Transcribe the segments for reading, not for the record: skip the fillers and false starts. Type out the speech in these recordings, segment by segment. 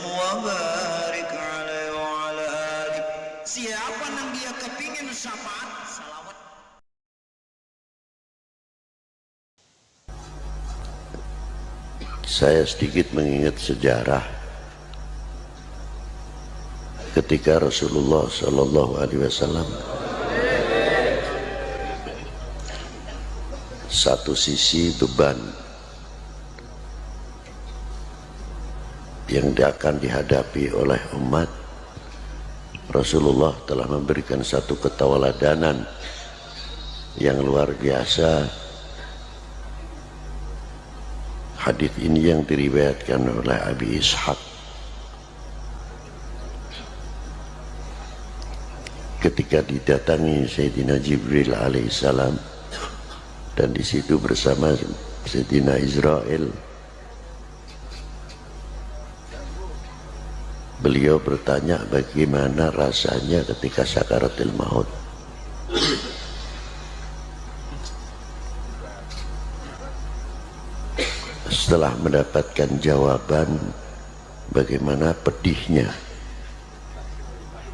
wa barik alaihi wa ala alihi. Siapa yang dia kepingin syafaat, salawat. Saya sedikit mengingat sejarah ketika Rasulullah Shallallahu Alaihi Wasallam satu sisi beban yang akan dihadapi oleh umat, Rasulullah telah memberikan satu ketawadhanan yang luar biasa. Hadis ini yang diriwayatkan oleh Abi Ishaq. Ketika didatangi Sayyidina Jibril alaihissalam dan di situ bersama Sayyidina Israel, beliau bertanya bagaimana rasanya ketika sakaratul maut. Setelah mendapatkan jawaban bagaimana pedihnya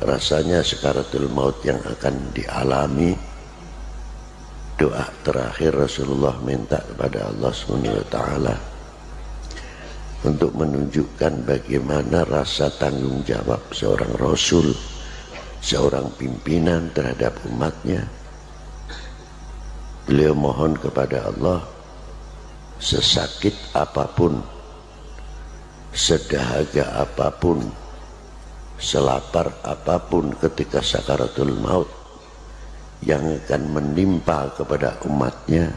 rasanya sakaratul maut yang akan dialami, doa terakhir Rasulullah minta kepada Allah SWT untuk menunjukkan bagaimana rasa tanggung jawab seorang Rasul, seorang pimpinan terhadap umatnya. Beliau mohon kepada Allah, sesakit apapun, sedahaga apapun, selapar apapun ketika sakaratul maut yang akan menimpa kepada umatnya,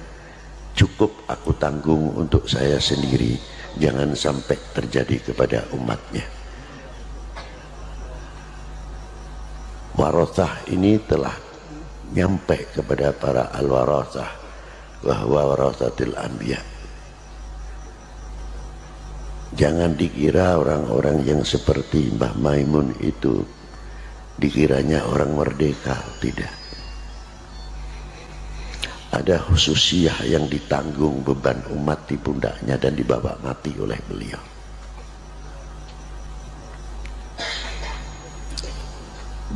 cukup aku tanggung untuk saya sendiri, jangan sampai terjadi kepada umatnya. Warathah ini telah nyampe kepada para al-warathah, bahwa warathatil anbiya. Jangan dikira orang-orang yang seperti Mbah Maimun itu dikiranya orang merdeka, tidak. Ada khususiyah yang ditanggung beban umat di pundaknya dan dibawa mati oleh beliau.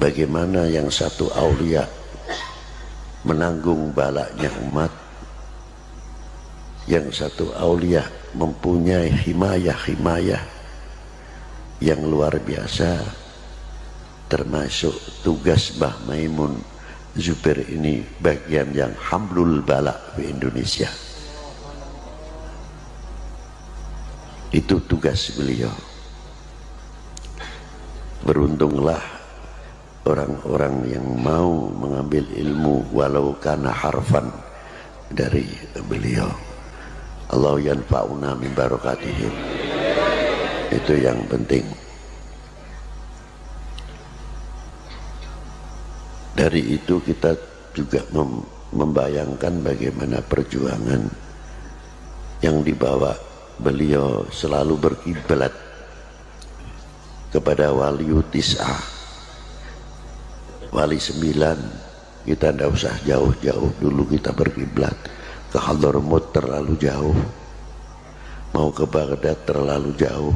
Bagaimana yang satu aulia menanggung balaknya umat, yang satu aulia mempunyai himayah yang luar biasa, termasuk tugas Mbah Maimun Zubair ini bagian yang hamlul balak di Indonesia. Itu tugas beliau. Beruntunglah orang-orang yang mau mengambil ilmu walau kana harfan dari beliau. Allah yanfa'una min barakatihim. Itu yang penting. Dari itu kita juga membayangkan bagaimana perjuangan yang dibawa beliau selalu berkiblat kepada wali tis'ah, wali 9. Kita tidak usah jauh-jauh dulu, kita berkiblat ke Hadramaut terlalu jauh, mau ke Baghdad terlalu jauh.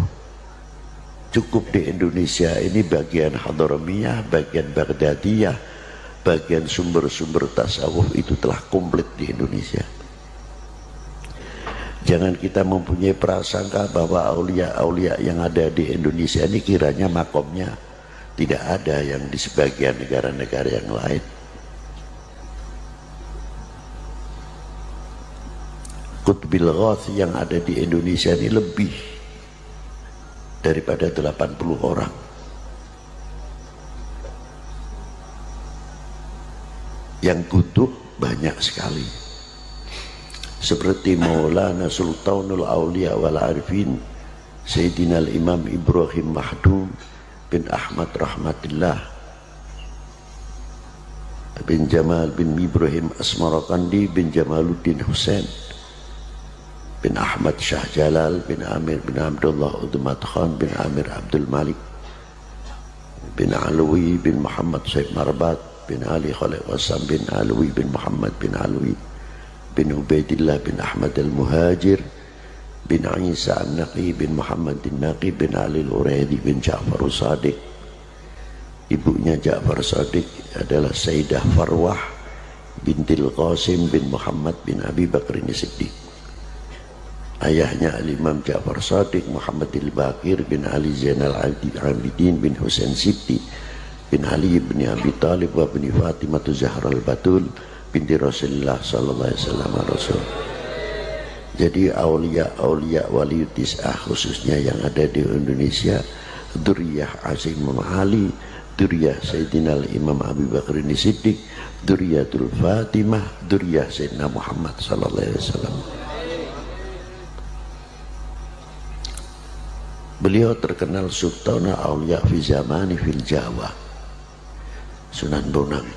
Cukup di Indonesia ini bagian Hadramiyah, bagian Baghdadiyah, bagian sumber-sumber tasawuf itu telah komplit di Indonesia. Jangan kita mempunyai prasangka bahwa aulia-aulia yang ada di Indonesia ini kiranya makomnya tidak ada yang di sebagian negara-negara yang lain. Qutbil Ghath yang ada di Indonesia ini lebih daripada 80 orang. Yang butuh banyak sekali. Seperti Maulana Sultanul Aulia wal Arifin Sayyidina Al-Imam Ibrahim Mahdum bin Ahmad Rahmatillah bin Jamal bin Ibrahim Asmarakandi bin Jamaluddin Hussein bin Ahmad Shah Jalal bin Amir bin Abdullah Udmat Khan bin Amir Abdul Malik bin Alwi bin Muhammad Syed Marbat bin Ali Khalid Wasam bin Alwi bin Muhammad bin Alwi bin Ubaidillah bin Ahmad Al-Muhajir bin Isa An-Naqi bin Muhammad An-Naqi bin Ali Al-Uraidi bin Ja'far As-Sadiq. Ibunya Ja'far As-Sadiq adalah Sayyidah Farwah bintil Qasim bin Muhammad bin Abi Bakr As-Siddiq. Ayahnya Al-Imam Ja'far As-Sadiq Muhammad Al-Baqir bin Ali Zainal Abidin bin Husain Siti bin Ali bin Abi Talib wa bin Fatimah Zahra Al-Batul binti Rasulullah sallallahu alaihi wasallam Rasul. Jadi aulia wali tis'ah khususnya yang ada di Indonesia, dzurriyyah Azim Ali, dzurriyyah Sayyidina Imam Abi Bakr As-Siddiq, dzurriyyatul Fatimah, dzurriyyah Sayyidina Muhammad sallallahu alaihi wasallam. Beliau terkenal sultana aulia fi zamani fil Jawa, Sunan Bonang.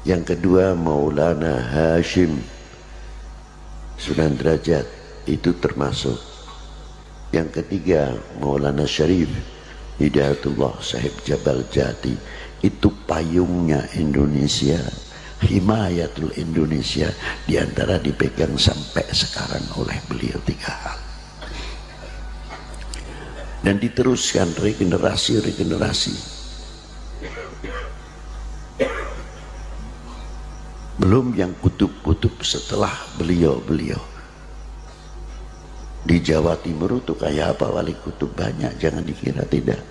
Yang kedua Maulana Hashim Sunan Derajat, itu termasuk. Yang ketiga Maulana Syarif Hidayatullah Sahib Jabal Jati, itu payungnya Indonesia, himayatul Indonesia, diantara dipegang sampai sekarang oleh beliau 3 hal. Dan diteruskan regenerasi. Belum yang kutub-kutub setelah beliau. Di Jawa Timur itu kayak apa wali kutub? Banyak, jangan dikira tidak.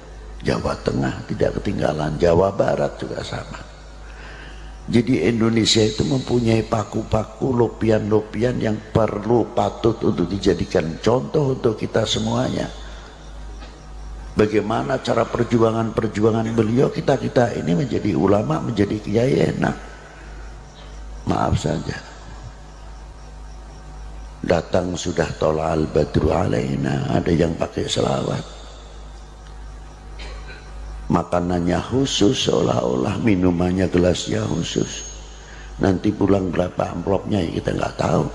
Jawa Tengah tidak ketinggalan, Jawa Barat juga sama. Jadi Indonesia itu mempunyai paku-paku, lopian-lopian yang patut untuk dijadikan contoh untuk kita semuanya. Bagaimana cara perjuangan beliau, kita ini menjadi ulama, menjadi kiai enak. Maaf saja, datang sudah tola'al badru alaina, ada yang pakai selawat, makanannya khusus, seolah-olah minumannya gelasnya khusus. Nanti pulang berapa amplopnya ya kita nggak tahu.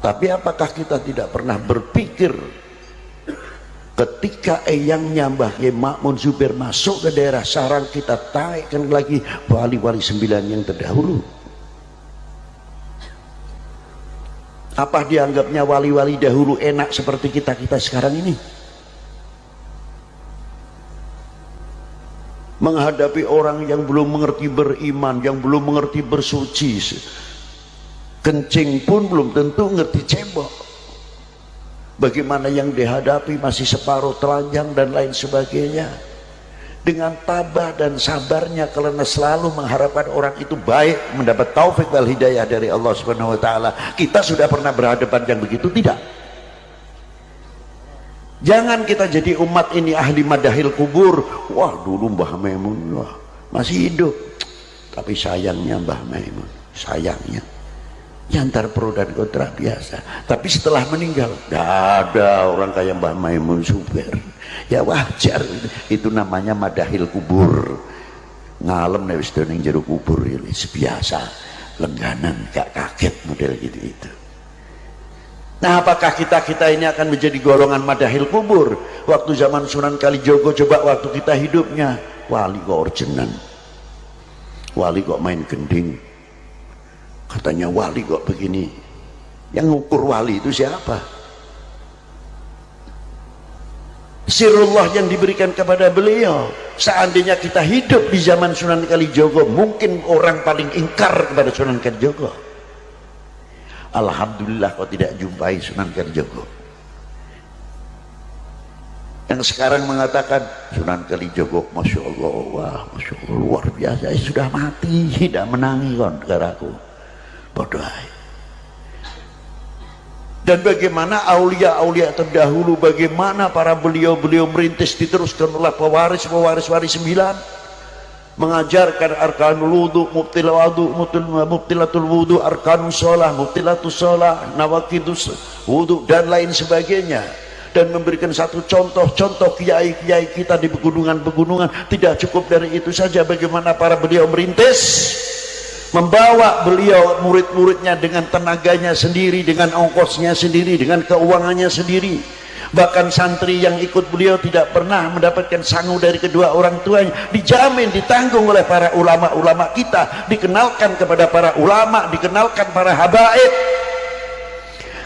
Tapi apakah kita tidak pernah berpikir ketika eyangnya Mbah Kiai Ma'mun Zubair masuk ke daerah sarang, kita taikkan lagi wali-wali 9 yang terdahulu. Apa dianggapnya wali-wali dahulu enak seperti kita sekarang ini? Menghadapi orang yang belum mengerti beriman, yang belum mengerti bersuci, kencing pun belum tentu ngerti cebok. Bagaimana yang dihadapi masih separuh telanjang dan lain sebagainya. Dengan tabah dan sabarnya, karena selalu mengharapkan orang itu baik, mendapat taufik wal hidayah dari Allah Subhanahu wa taala. Kita sudah pernah berhadapan yang begitu? Tidak. Jangan kita jadi umat ini ahli madahil kubur. Wah, dulu Mbah Maimun masih hidup, tapi sayangnya Mbah Maimun, sayangnya antar pro dan kontra biasa. Tapi setelah meninggal, tidak ada orang kayak Mbah Maimun Zubair. Ya wajar, itu namanya madahil kubur. Ngalem nek wis ning jero kubur ini biasa, lengganan, gak kaget model gitu. Nah, apakah kita ini akan menjadi golongan madahil kubur? Waktu zaman Sunan Kalijogo, coba waktu kita hidupnya, wali kok orjenan, wali kok main gending. Katanya wali kok begini. Yang ngukur wali itu siapa? Sirullah yang diberikan kepada beliau. Seandainya kita hidup di zaman Sunan Kalijogo, mungkin orang paling ingkar kepada Sunan Kalijogo. Alhamdulillah kau tidak jumpai Sunan Kalijogo. Yang sekarang mengatakan Sunan Kalijogo, Masya Allah, wah, Masya Allah, luar biasa, sudah mati, tidak menangi kon negaraku. Bodoh. Dan bagaimana aulia-aulia terdahulu, bagaimana para beliau-beliau merintis, diteruskan oleh pewaris wali 9, mengajarkan arkanul wudu, mubtilatul wudu, arkanus sholah, mubtilatus sholah, nawakidus wudu dan lain sebagainya. Dan memberikan satu contoh kiai-kiai kita di pegunungan-pegunungan. Tidak cukup dari itu saja, bagaimana para beliau merintis, membawa beliau murid-muridnya dengan tenaganya sendiri, dengan ongkosnya sendiri, dengan keuangannya sendiri. Bahkan santri yang ikut beliau tidak pernah mendapatkan sangu dari kedua orang tuanya, dijamin ditanggung oleh para ulama-ulama kita, dikenalkan kepada para ulama, dikenalkan para habaib.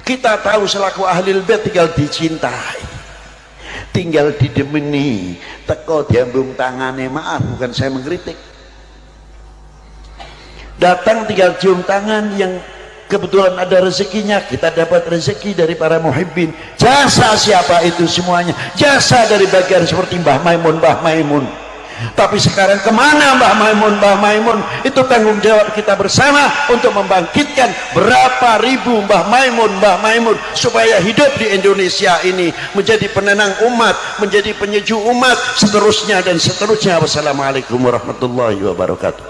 Kita tahu selaku ahlul bait tinggal dicintai, tinggal didemeni, teko diambung tangane, maaf bukan saya mengkritik, datang tinggal cium tangan, yang kebetulan ada rezekinya, kita dapat rezeki dari para muhibbin. Jasa siapa itu? Semuanya jasa dari bagian seperti Mbah Maimun. Tapi sekarang kemana Mbah Maimun? Itu tanggung jawab kita bersama untuk membangkitkan berapa ribu Mbah Maimun supaya hidup di Indonesia ini menjadi penenang umat, menjadi penyejuk umat, seterusnya dan seterusnya. Wassalamualaikum warahmatullahi wabarakatuh.